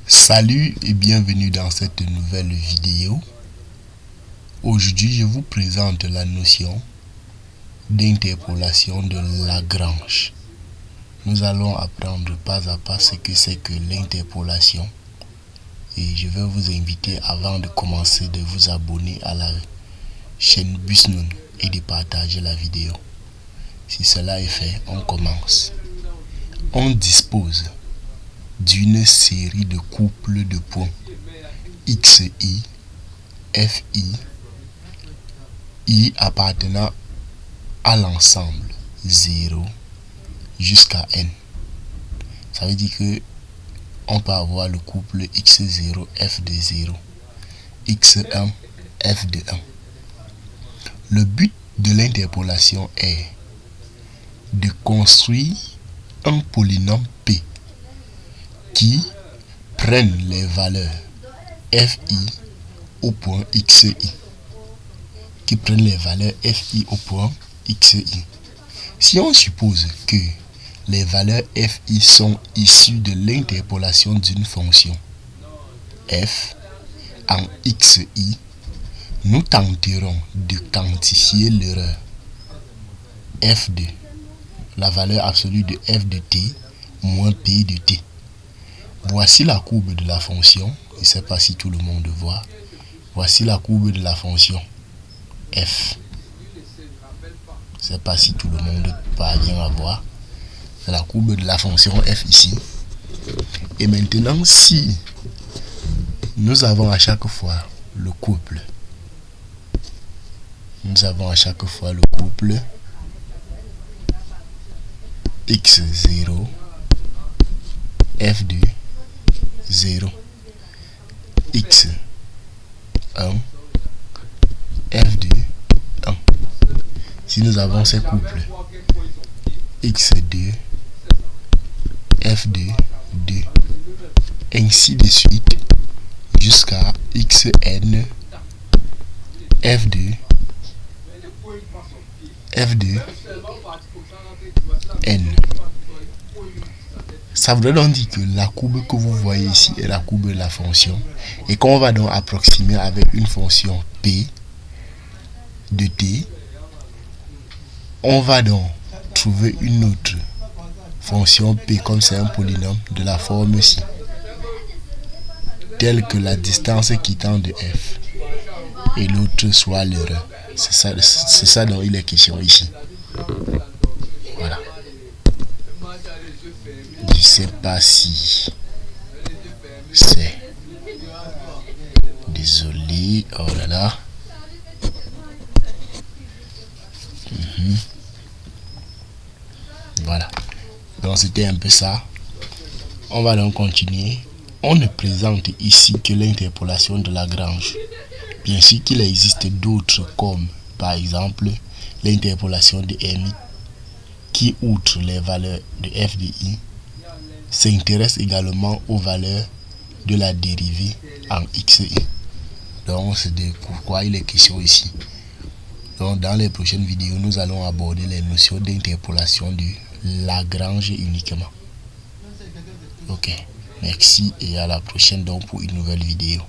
Salut et bienvenue dans cette nouvelle vidéo. Aujourd'hui, je vous présente la notion d'interpolation de Lagrange. Nous allons apprendre pas à pas ce que c'est que l'interpolation. Et je vais vous inviter, avant de commencer, de vous abonner à la chaîne Busnoun et de partager la vidéo. Si cela est fait, on commence. On dispose d'une série de couples de points xi, fi, i appartenant à l'ensemble 0 jusqu'à n. Ça veut dire que on peut avoir le couple x0, f de 0, x1, f de 1. Le but de l'interpolation est de construire un polynôme P qui prennent les valeurs fi au point xi, Si on suppose que les valeurs fi sont issues de l'interpolation d'une fonction f en xi, nous tenterons de quantifier l'erreur f de la valeur absolue de f de t moins p de t. Voici la courbe de la fonction. Je ne sais pas si tout le monde voit. Voici la courbe de la fonction f. Je ne sais pas si tout le monde parvient à voir. C'est la courbe de la fonction f ici. Et maintenant, si nous avons à chaque fois le couple, x0, f2, 0, x1, f2, 1. Si nous avons ces couples x2, f2, 2, ainsi de suite jusqu'à xn, f2, n. Ça voudrait donc dire que la courbe que vous voyez ici est la courbe de la fonction et qu'on va donc approximer avec une fonction p de t. On va donc trouver une autre fonction p, comme c'est un polynôme, de la forme ci, telle que la distance quittant de f et l'autre soit l'erreur. C'est ça dont il est question ici. Voilà. Je sais pas si c'est... Désolé. Oh là là. Voilà. Donc c'était un peu ça. On va donc continuer. On ne présente ici que l'interpolation de Lagrange. Bien sûr qu'il existe d'autres, comme par exemple l'interpolation de Hermite, qui, outre les valeurs de f de i, s'intéresse également aux valeurs de la dérivée en xi. Donc c'est de pourquoi il est question ici. Donc dans les prochaines vidéos, nous allons aborder les notions d'interpolation de Lagrange uniquement. Ok, merci et à la prochaine donc pour une nouvelle vidéo.